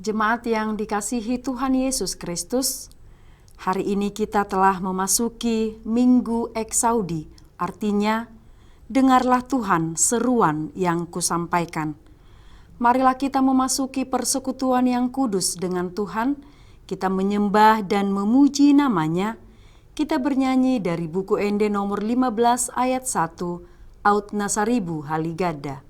Jemaat yang dikasihi Tuhan Yesus Kristus, hari ini kita telah memasuki Minggu Eksaudi, artinya, dengarlah Tuhan seruan yang kusampaikan. Marilah kita memasuki persekutuan yang kudus dengan Tuhan, kita menyembah dan memuji namanya. Kita bernyanyi dari buku Ende nomor 15 ayat 1, Aut Nasaribu Haligada.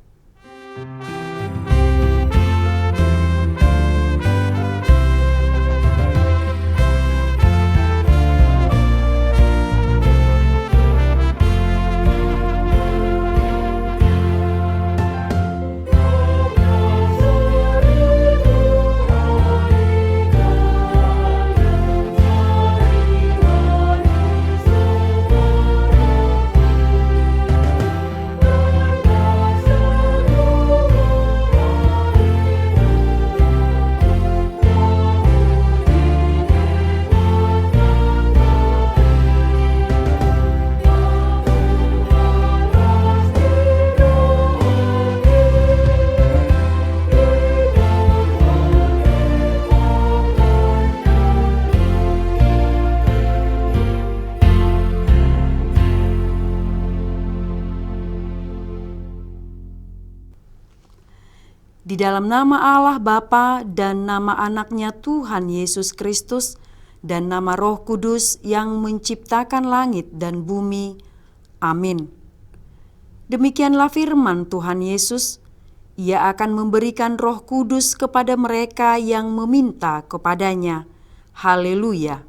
Di dalam nama Allah Bapa dan nama anaknya Tuhan Yesus Kristus dan nama Roh Kudus yang menciptakan langit dan bumi. Amin. Demikianlah firman Tuhan Yesus, Ia akan memberikan Roh Kudus kepada mereka yang meminta kepadanya. Haleluya.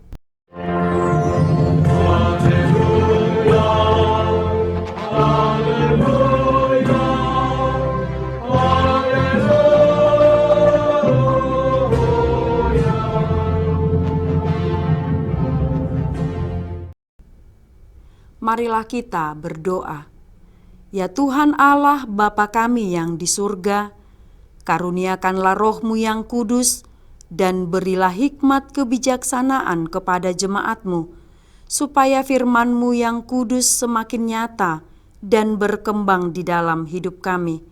Marilah kita berdoa. Ya Tuhan Allah Bapa kami yang di surga, karuniakanlah Roh-Mu yang kudus dan berilah hikmat kebijaksanaan kepada jemaat-Mu, supaya firman-Mu yang kudus semakin nyata dan berkembang di dalam hidup kami.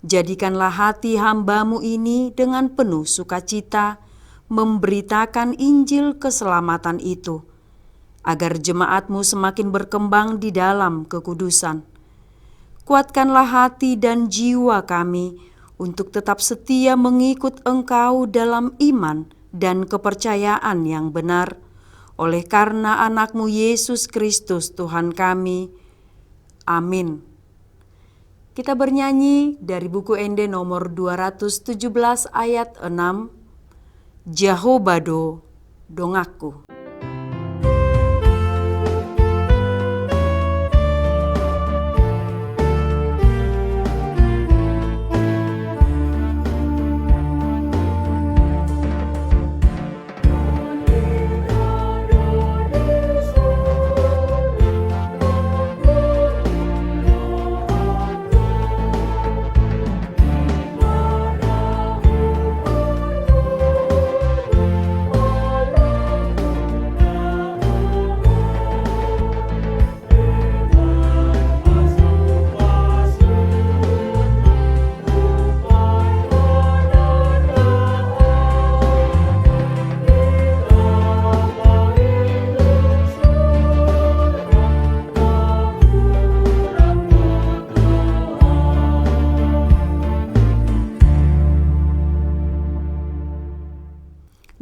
Jadikanlah hati hamba-Mu ini dengan penuh sukacita memberitakan Injil keselamatan itu, agar jemaat-Mu semakin berkembang di dalam kekudusan. Kuatkanlah hati dan jiwa kami untuk tetap setia mengikut Engkau dalam iman dan kepercayaan yang benar, oleh karena anak-Mu Yesus Kristus Tuhan kami. Amin. Kita bernyanyi dari buku Ende nomor 217 ayat 6, Jahobado Dongaku.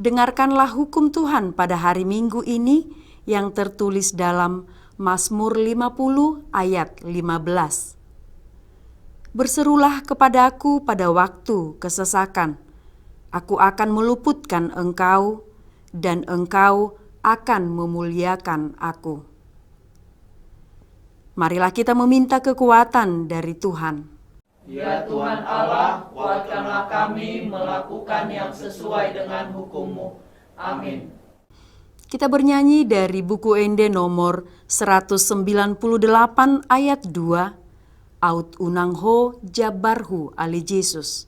Dengarkanlah hukum Tuhan pada hari Minggu ini yang tertulis dalam Mazmur 50 ayat 15. Berserulah kepadaku pada waktu kesesakan, aku akan meluputkan engkau, dan engkau akan memuliakan aku. Marilah kita meminta kekuatan dari Tuhan. Ya Tuhan Allah, kuatkanlah kami melakukan yang sesuai dengan hukum-Mu. Amin. Kita bernyanyi dari buku Ende nomor 198 ayat 2, Aut Unangho Jabarhu Ali Yesus.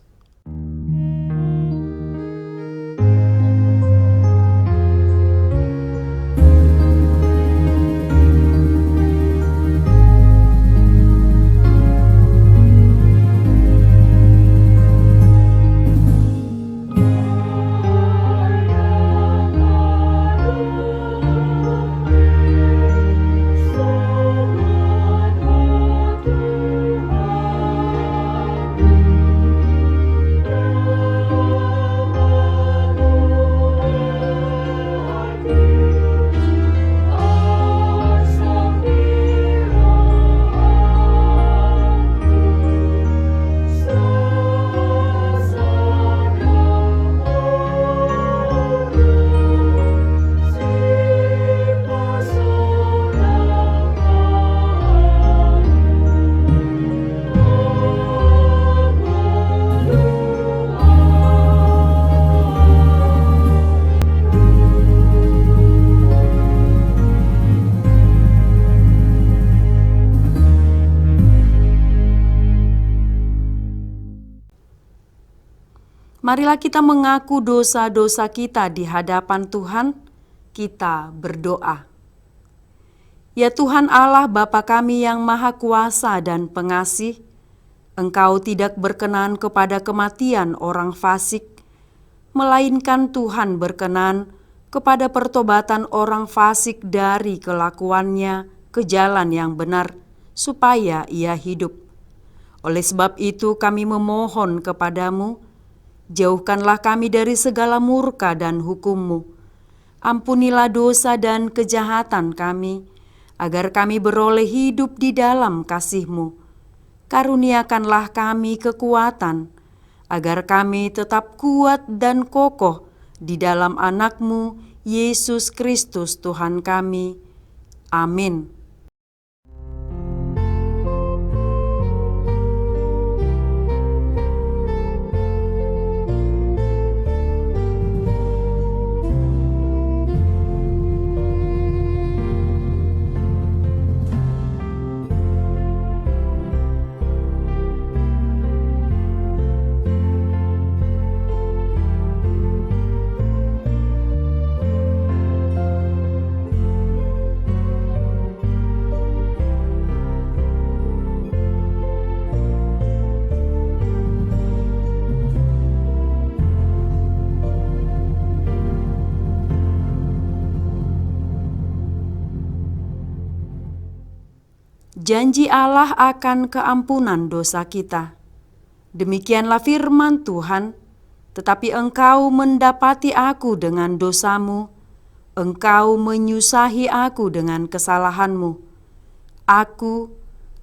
Marilah kita mengaku dosa-dosa kita di hadapan Tuhan. Kita berdoa. Ya Tuhan Allah Bapa kami yang Maha Kuasa dan Pengasih, Engkau tidak berkenan kepada kematian orang fasik, melainkan Tuhan berkenan kepada pertobatan orang fasik dari kelakuannya ke jalan yang benar, supaya ia hidup. Oleh sebab itu kami memohon kepadamu, jauhkanlah kami dari segala murka dan hukum-Mu. Ampunilah dosa dan kejahatan kami, agar kami beroleh hidup di dalam kasih-Mu. Karuniakanlah kami kekuatan, agar kami tetap kuat dan kokoh di dalam Anak-Mu, Yesus Kristus Tuhan kami. Amin. Janji Allah akan keampunan dosa kita. Demikianlah firman Tuhan, tetapi engkau mendapati aku dengan dosamu, engkau menyusahi aku dengan kesalahanmu.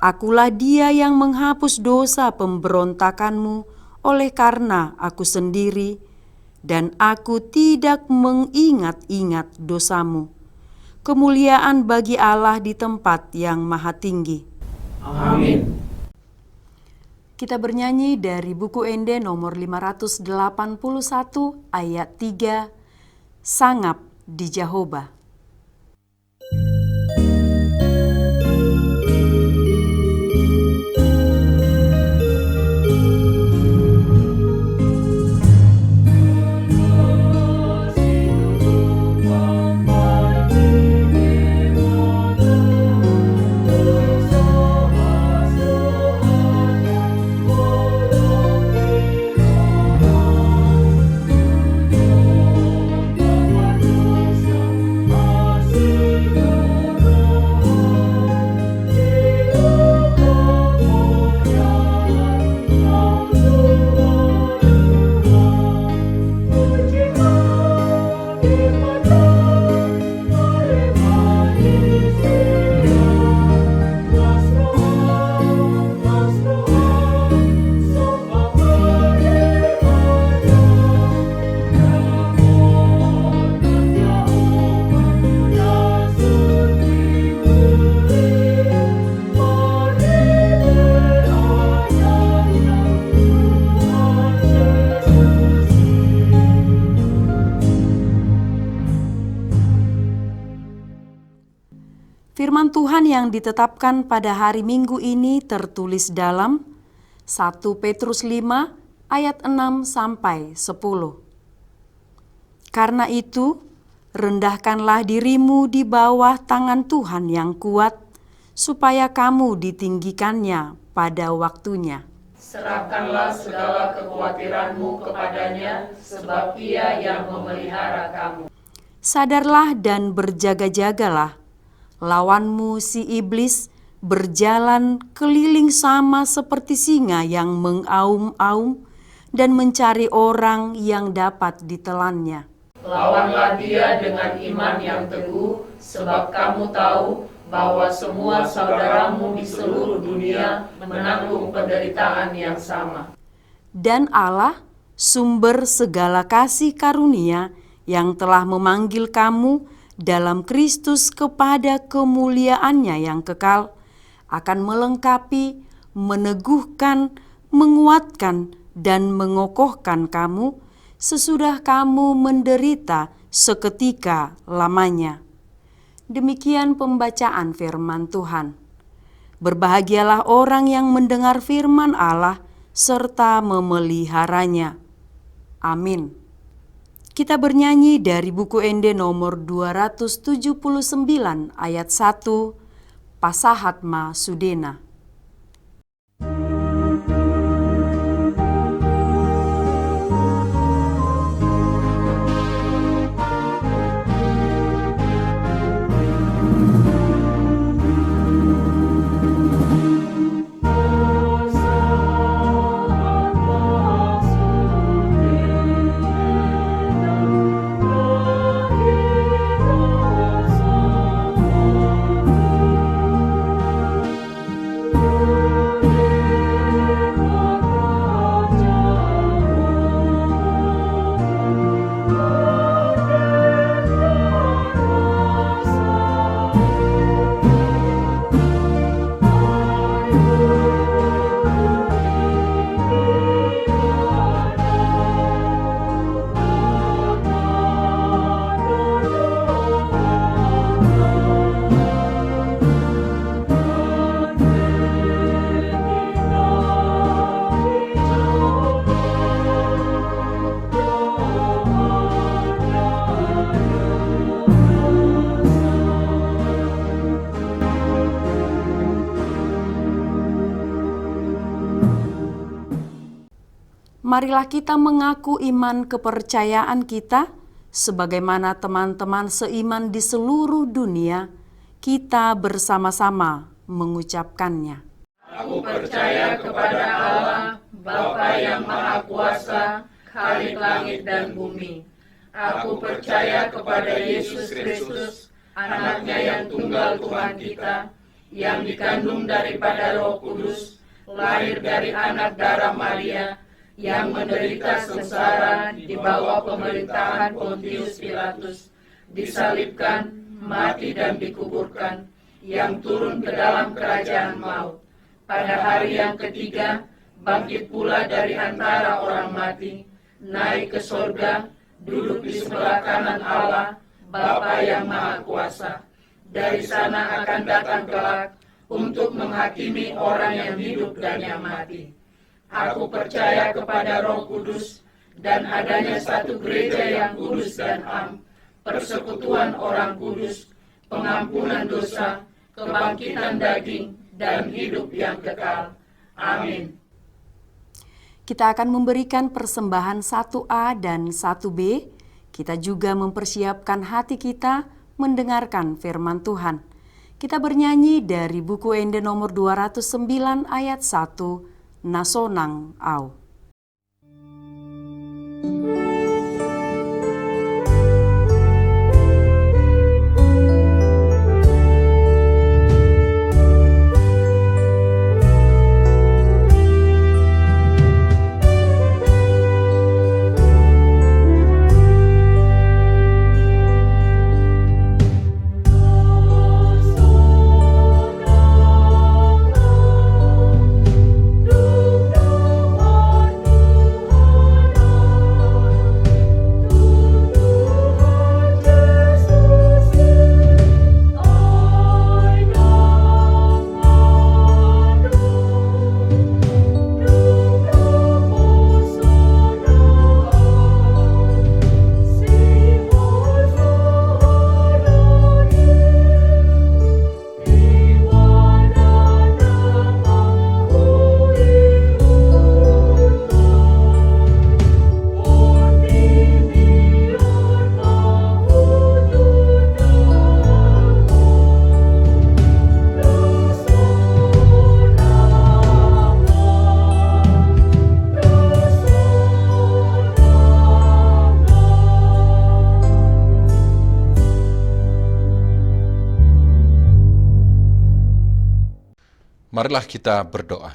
Akulah dia yang menghapus dosa pemberontakanmu oleh karena aku sendiri, dan aku tidak mengingat-ingat dosamu. Kemuliaan bagi Allah di tempat yang maha tinggi. Amin. Kita bernyanyi dari buku Ende nomor 581 ayat 3, Sangap di Jehovah. Firman Tuhan yang ditetapkan pada hari Minggu ini tertulis dalam 1 Petrus 5 ayat 6 sampai 10. Karena itu, rendahkanlah dirimu di bawah tangan Tuhan yang kuat, supaya kamu ditinggikannya pada waktunya. Serahkanlah segala kekhawatiranmu kepadanya, sebab Ia yang memelihara kamu. Sadarlah dan berjaga-jagalah. Lawanmu si iblis berjalan keliling sama seperti singa yang mengaum-aum dan mencari orang yang dapat ditelannya. Lawanlah dia dengan iman yang teguh, sebab kamu tahu bahwa semua saudaramu di seluruh dunia menanggung penderitaan yang sama. Dan Allah, sumber segala kasih karunia, yang telah memanggil kamu dalam Kristus kepada kemuliaannya yang kekal, akan melengkapi, meneguhkan, menguatkan, dan mengokohkan kamu sesudah kamu menderita seketika lamanya. Demikian pembacaan firman Tuhan. Berbahagialah orang yang mendengar firman Allah serta memeliharanya. Amin. Kita bernyanyi dari buku Ende nomor 279 ayat 1, Pasahatma Sudena. Marilah kita mengaku iman kepercayaan kita, sebagaimana teman-teman seiman di seluruh dunia, kita bersama-sama mengucapkannya. Aku percaya kepada Allah, Bapa yang Maha Kuasa, Khalik langit dan bumi. Aku percaya kepada Yesus Kristus, Anaknya yang tunggal Tuhan kita, yang dikandung daripada Roh Kudus, lahir dari anak darah Maria, yang menderita sengsara di bawah pemerintahan Pontius Pilatus, disalibkan, mati dan dikuburkan, yang turun ke dalam kerajaan maut. Pada hari yang ketiga, bangkit pula dari antara orang mati, naik ke sorga, duduk di sebelah kanan Allah, Bapa yang Maha Kuasa. Dari sana akan datang kelak untuk menghakimi orang yang hidup dan yang mati. Aku percaya kepada Roh Kudus dan adanya satu gereja yang kudus dan am, persekutuan orang kudus, pengampunan dosa, kebangkitan daging, dan hidup yang kekal. Amin. Kita akan memberikan persembahan 1A dan 1B. Kita juga mempersiapkan hati kita mendengarkan firman Tuhan. Kita bernyanyi dari buku Ende nomor 209 ayat 1, Nasonang Au. Marilah kita berdoa.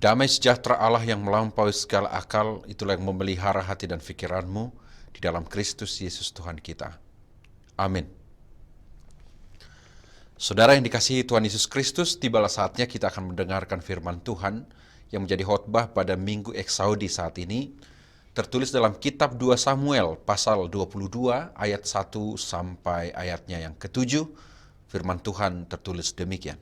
Damai sejahtera Allah yang melampaui segala akal, itulah yang memelihara hati dan pikiranmu di dalam Kristus Yesus Tuhan kita. Amin. Saudara yang dikasihi Tuhan Yesus Kristus, tibalah saatnya kita akan mendengarkan firman Tuhan yang menjadi khotbah pada Minggu Eksaudi saat ini, tertulis dalam kitab 2 Samuel pasal 22 ayat 1 sampai ayatnya yang ke-7. Firman Tuhan tertulis demikian.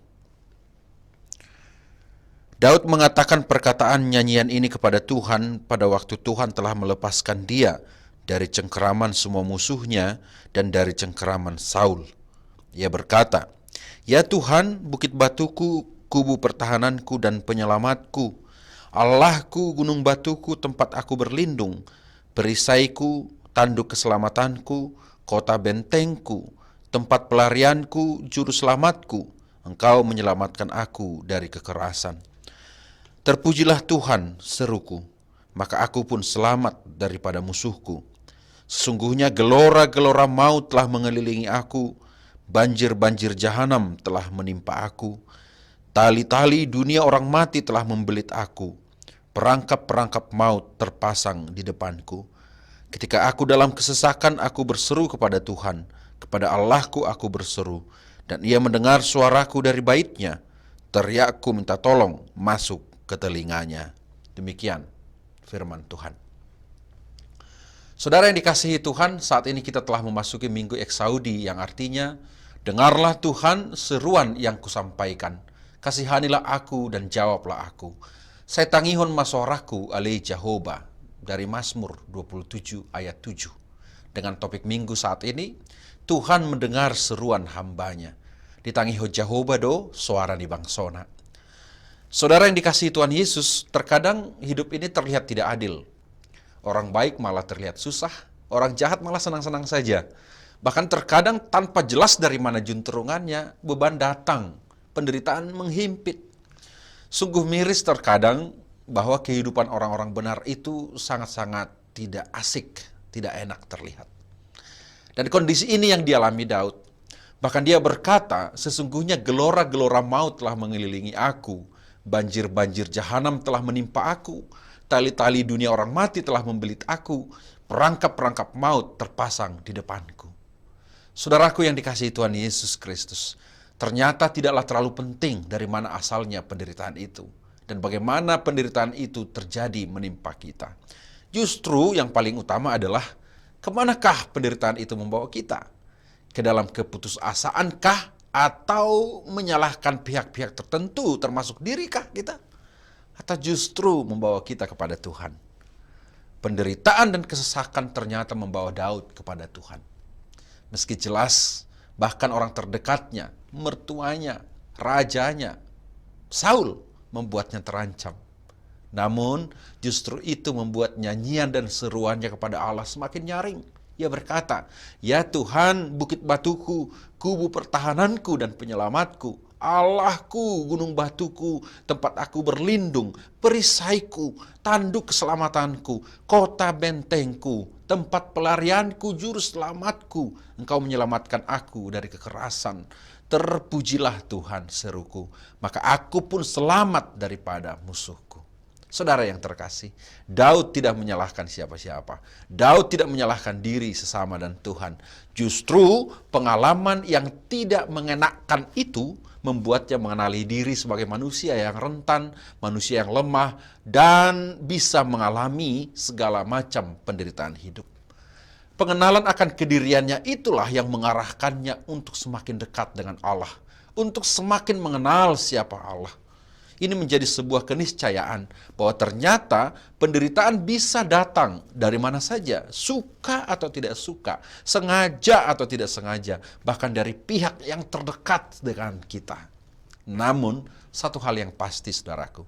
Daud mengatakan perkataan nyanyian ini kepada Tuhan pada waktu Tuhan telah melepaskan dia dari cengkeraman semua musuhnya dan dari cengkeraman Saul. Ia berkata, "Ya Tuhan, bukit batuku, kubu pertahananku dan penyelamatku, Allahku, gunung batuku, tempat aku berlindung, perisaiku, tanduk keselamatanku, kota bentengku, tempat pelarianku, juru selamatku, Engkau menyelamatkan aku dari kekerasan. Terpujilah Tuhan, seruku, maka aku pun selamat daripada musuhku. Sesungguhnya gelora-gelora maut telah mengelilingi aku, banjir-banjir jahanam telah menimpa aku, tali-tali dunia orang mati telah membelit aku, perangkap-perangkap maut terpasang di depanku. Ketika aku dalam kesesakan, aku berseru kepada Tuhan, kepada Allahku aku berseru, dan Ia mendengar suaraku dari baitnya. Teriakku minta tolong masuk ke telinganya." Demikian firman Tuhan. Saudara yang dikasihi Tuhan, saat ini kita telah memasuki Minggu Eksaudi, yang artinya, dengarlah Tuhan seruan yang kusampaikan, kasihanilah aku dan jawablah aku. Saya tangihon masoraku alei Jehovah, dari Mazmur 27 ayat 7. Dengan topik Minggu saat ini, Tuhan mendengar seruan hambanya. Ditangiho Jehovah do, suara di bangsona. Saudara yang dikasihi Tuhan Yesus, terkadang hidup ini terlihat tidak adil. Orang baik malah terlihat susah, orang jahat malah senang-senang saja. Bahkan terkadang tanpa jelas dari mana junturungannya, beban datang, penderitaan menghimpit. Sungguh miris terkadang bahwa kehidupan orang-orang benar itu sangat-sangat tidak asik, tidak enak terlihat. Dan kondisi ini yang dialami Daud. Bahkan dia berkata, "Sesungguhnya gelora-gelora maut telah mengelilingi aku, banjir-banjir jahanam telah menimpa aku, tali-tali dunia orang mati telah membelit aku, perangkap-perangkap maut terpasang di depanku." Saudaraku yang dikasihi Tuhan Yesus Kristus, ternyata tidaklah terlalu penting dari mana asalnya penderitaan itu dan bagaimana penderitaan itu terjadi menimpa kita. Justru yang paling utama adalah kemanakah penderitaan itu membawa kita? Ke dalam keputusasaankah atau menyalahkan pihak-pihak tertentu termasuk dirikah kita? Atau justru membawa kita kepada Tuhan? Penderitaan dan kesesakan ternyata membawa Daud kepada Tuhan. Meski jelas bahkan orang terdekatnya, mertuanya, rajanya, Saul membuatnya terancam. Namun justru itu membuat nyanyian dan seruannya kepada Allah semakin nyaring. Ia berkata, "Ya Tuhan, bukit batuku, kubu pertahananku dan penyelamatku, Allahku, gunung batuku, tempat aku berlindung, perisaiku, tanduk keselamatanku, kota bentengku, tempat pelarianku, juru selamatku, Engkau menyelamatkan aku dari kekerasan. Terpujilah Tuhan, seruku, maka aku pun selamat daripada musuhku." Saudara yang terkasih, Daud tidak menyalahkan siapa-siapa. Daud tidak menyalahkan diri sesama dan Tuhan. Justru pengalaman yang tidak mengenakkan itu membuatnya mengenali diri sebagai manusia yang rentan, manusia yang lemah, dan bisa mengalami segala macam penderitaan hidup. Pengenalan akan kediriannya itulah yang mengarahkannya untuk semakin dekat dengan Allah, untuk semakin mengenal siapa Allah. Ini menjadi sebuah keniscayaan bahwa ternyata penderitaan bisa datang dari mana saja, suka atau tidak suka, sengaja atau tidak sengaja, bahkan dari pihak yang terdekat dengan kita. Namun, satu hal yang pasti, saudaraku,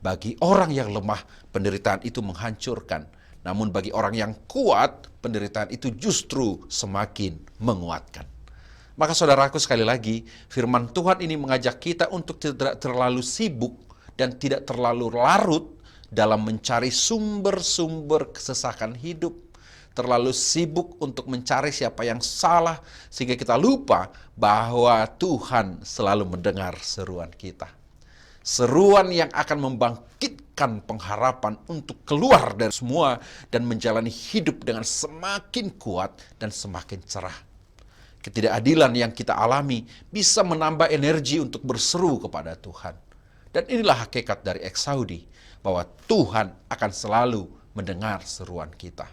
bagi orang yang lemah, penderitaan itu menghancurkan. Namun bagi orang yang kuat, penderitaan itu justru semakin menguatkan. Maka saudaraku, sekali lagi, firman Tuhan ini mengajak kita untuk tidak terlalu sibuk dan tidak terlalu larut dalam mencari sumber-sumber kesesakan hidup. Terlalu sibuk untuk mencari siapa yang salah, sehingga kita lupa bahwa Tuhan selalu mendengar seruan kita. Seruan yang akan membangkitkan pengharapan untuk keluar dari semua dan menjalani hidup dengan semakin kuat dan semakin cerah. Ketidakadilan yang kita alami bisa menambah energi untuk berseru kepada Tuhan. Dan inilah hakikat dari Eksaudi, bahwa Tuhan akan selalu mendengar seruan kita.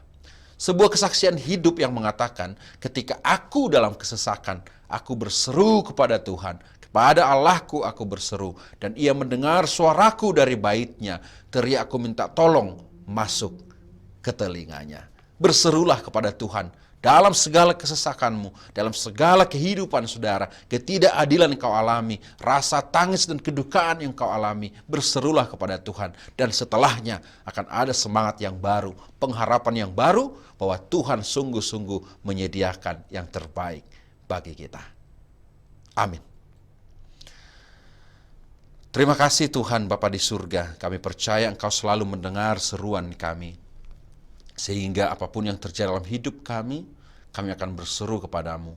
Sebuah kesaksian hidup yang mengatakan, ketika aku dalam kesesakan, aku berseru kepada Tuhan, Kepada Allahku aku berseru, dan ia mendengar suaraku dari baitnya. Teriakku minta tolong masuk ke telinganya. Berserulah kepada Tuhan dalam segala kesesakanmu, dalam segala kehidupan saudara, ketidakadilan yang kau alami, rasa tangis dan kedukaan yang kau alami, berserulah kepada Tuhan. Dan setelahnya akan ada semangat yang baru, pengharapan yang baru, bahwa Tuhan sungguh-sungguh menyediakan yang terbaik bagi kita. Amin. Terima kasih Tuhan Bapa di surga, kami percaya Engkau selalu mendengar seruan kami. Sehingga apapun yang terjadi dalam hidup kami akan berseru kepadamu.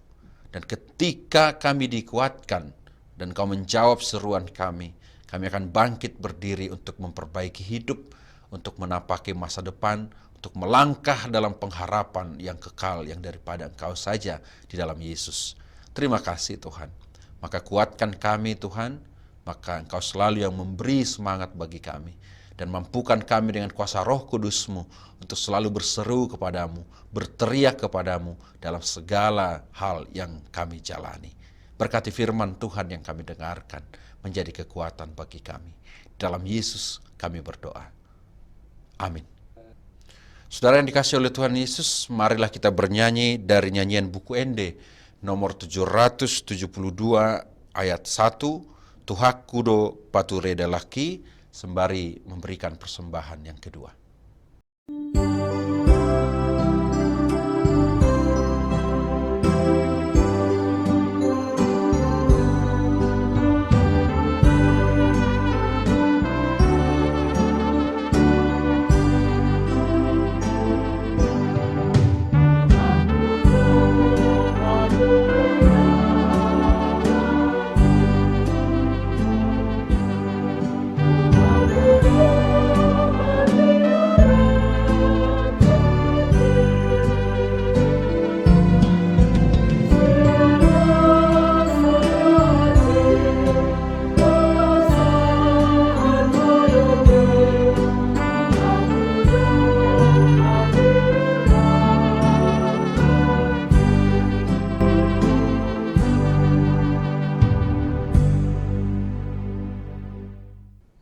Dan ketika kami dikuatkan dan Kau menjawab seruan kami akan bangkit berdiri untuk memperbaiki hidup, untuk menapaki masa depan, untuk melangkah dalam pengharapan yang kekal yang daripada Engkau saja di dalam Yesus. Terima kasih Tuhan. Maka kuatkan kami Tuhan, maka Engkau selalu yang memberi semangat bagi kami. Dan mampukan kami dengan kuasa Roh Kudus-Mu untuk selalu berseru kepadamu, berteriak kepadamu dalam segala hal yang kami jalani. Berkati firman Tuhan yang kami dengarkan menjadi kekuatan bagi kami. Dalam Yesus kami berdoa. Amin. Saudara yang dikasihi oleh Tuhan Yesus, marilah kita bernyanyi dari nyanyian buku Ende nomor 772 ayat 1, Tuhaku do patureda laki, sembari memberikan persembahan yang kedua.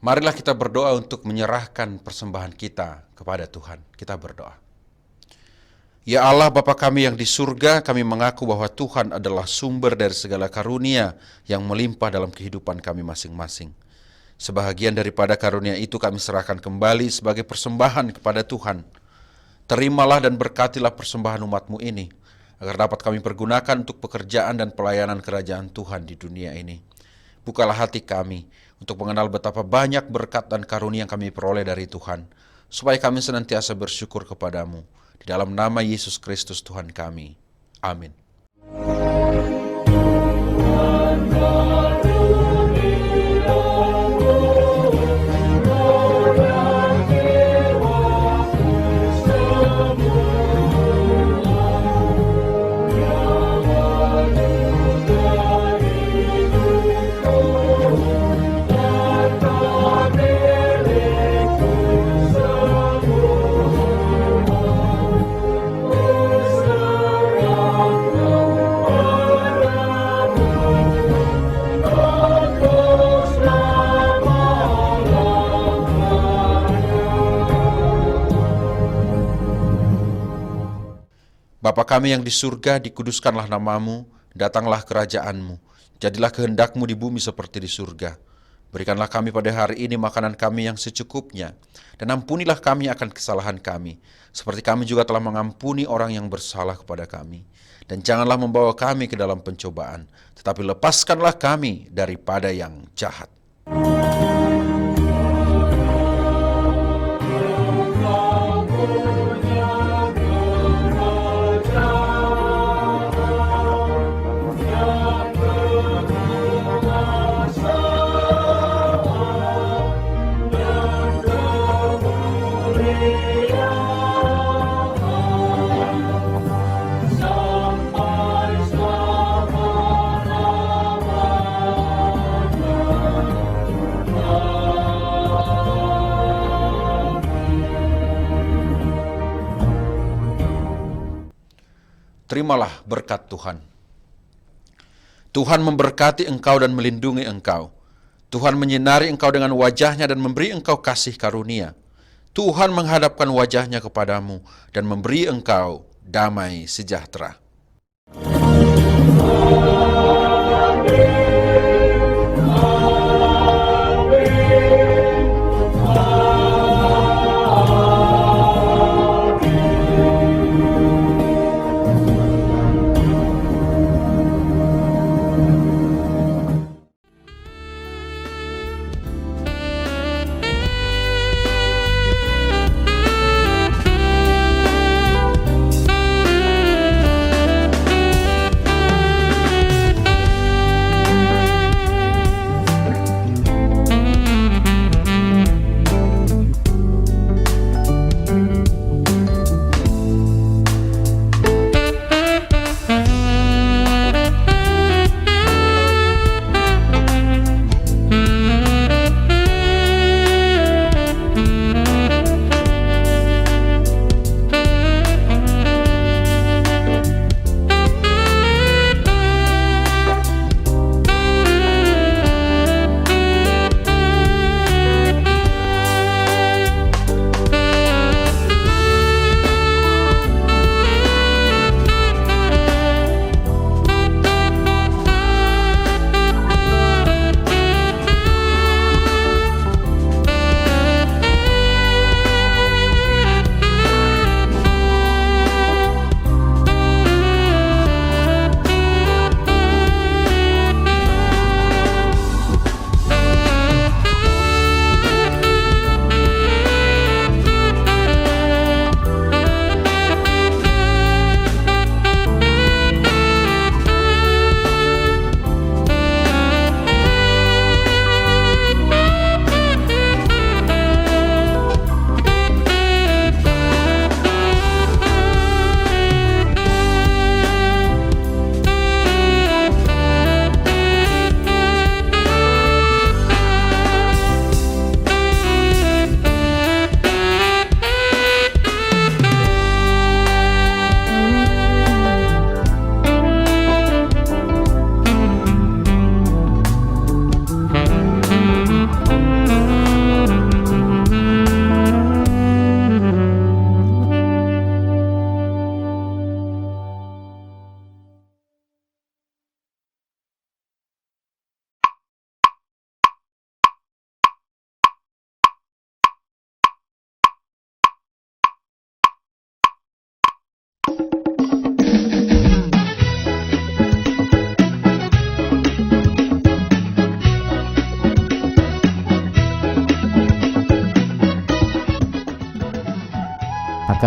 Marilah kita berdoa untuk menyerahkan persembahan kita kepada Tuhan. Kita berdoa. Ya Allah Bapa kami yang di surga, kami mengaku bahwa Tuhan adalah sumber dari segala karunia yang melimpah dalam kehidupan kami masing-masing. Sebahagian daripada karunia itu kami serahkan kembali sebagai persembahan kepada Tuhan. Terimalah dan berkatilah persembahan umat-Mu ini, agar dapat kami pergunakan untuk pekerjaan dan pelayanan kerajaan Tuhan di dunia ini. Bukalah hati kami untuk mengenal betapa banyak berkat dan karunia yang kami peroleh dari Tuhan, supaya kami senantiasa bersyukur kepadamu. Di dalam nama Yesus Kristus Tuhan kami. Amin. Bapa kami yang di surga, dikuduskanlah namamu, datanglah kerajaanmu, jadilah kehendakmu di bumi seperti di surga. Berikanlah kami pada hari ini makanan kami yang secukupnya, dan ampunilah kami akan kesalahan kami, seperti kami juga telah mengampuni orang yang bersalah kepada kami. Dan janganlah membawa kami ke dalam pencobaan, tetapi lepaskanlah kami daripada yang jahat. Terimalah berkat Tuhan. Tuhan memberkati engkau dan melindungi engkau. Tuhan menyinari engkau dengan wajah-Nya dan memberi engkau kasih karunia. Tuhan menghadapkan wajah-Nya kepadamu dan memberi engkau damai sejahtera.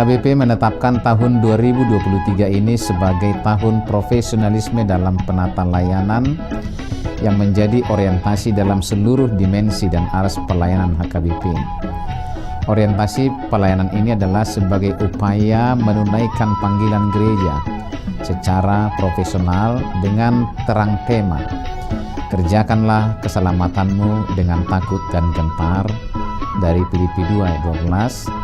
HKBP menetapkan tahun 2023 ini sebagai tahun profesionalisme dalam penata layanan yang menjadi orientasi dalam seluruh dimensi dan aras pelayanan HKBP. Orientasi pelayanan ini adalah sebagai upaya menunaikan panggilan gereja secara profesional dengan terang tema, kerjakanlah keselamatanmu dengan takut dan gentar, dari Filipi 2 ayat 12,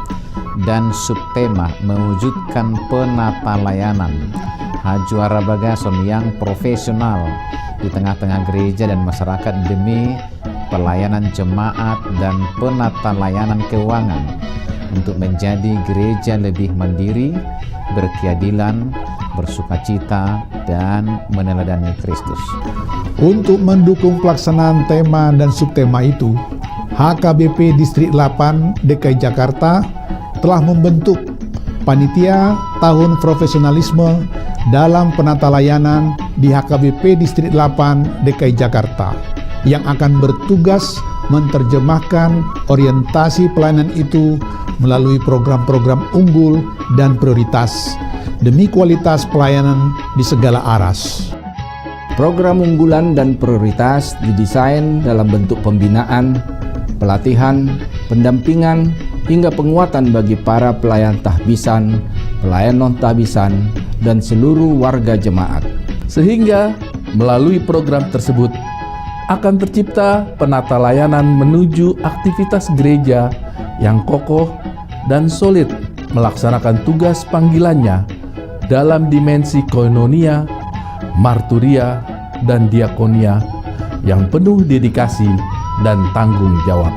dan subtema mewujudkan penata layanan Hajuara Bagason yang profesional di tengah-tengah gereja dan masyarakat demi pelayanan jemaat dan penata layanan keuangan untuk menjadi gereja lebih mandiri, berkeadilan, bersukacita, dan meneladani Kristus. Untuk mendukung pelaksanaan tema dan subtema itu, HKBP Distrik 8 DKI Jakarta telah membentuk Panitia Tahun Profesionalisme dalam Penata Layanan di HKBP Distrik 8 DKI Jakarta yang akan bertugas menerjemahkan orientasi pelayanan itu melalui program-program unggul dan prioritas demi kualitas pelayanan di segala aras. Program unggulan dan prioritas didesain dalam bentuk pembinaan, pelatihan, pendampingan, hingga penguatan bagi para pelayan tahbisan, pelayan non-tahbisan, dan seluruh warga jemaat. Sehingga melalui program tersebut akan tercipta penata layanan menuju aktivitas gereja yang kokoh dan solid melaksanakan tugas panggilannya dalam dimensi koinonia, marturia, dan diakonia yang penuh dedikasi dan tanggung jawab.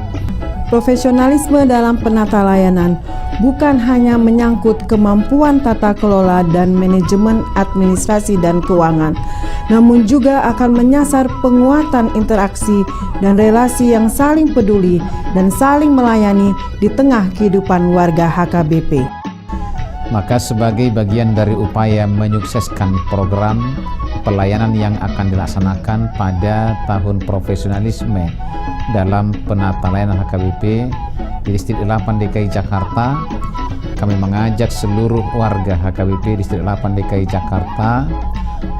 Profesionalisme dalam penata layanan bukan hanya menyangkut kemampuan tata kelola dan manajemen administrasi dan keuangan, namun juga akan menyasar penguatan interaksi dan relasi yang saling peduli dan saling melayani di tengah kehidupan warga HKBP. Maka sebagai bagian dari upaya menyukseskan program pelayanan yang akan dilaksanakan pada tahun profesionalisme dalam penata layanan HKBP di Distrik 8 DKI Jakarta, kami mengajak seluruh warga HKBP Distrik 8 DKI Jakarta,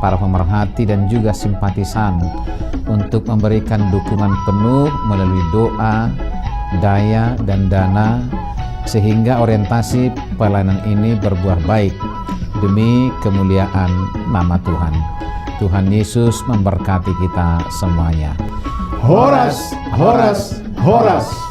para pemerhati dan juga simpatisan untuk memberikan dukungan penuh melalui doa, daya, dan dana sehingga orientasi pelayanan ini berbuah baik demi kemuliaan nama Tuhan. Tuhan Yesus memberkati kita semuanya. Horas, horas, horas.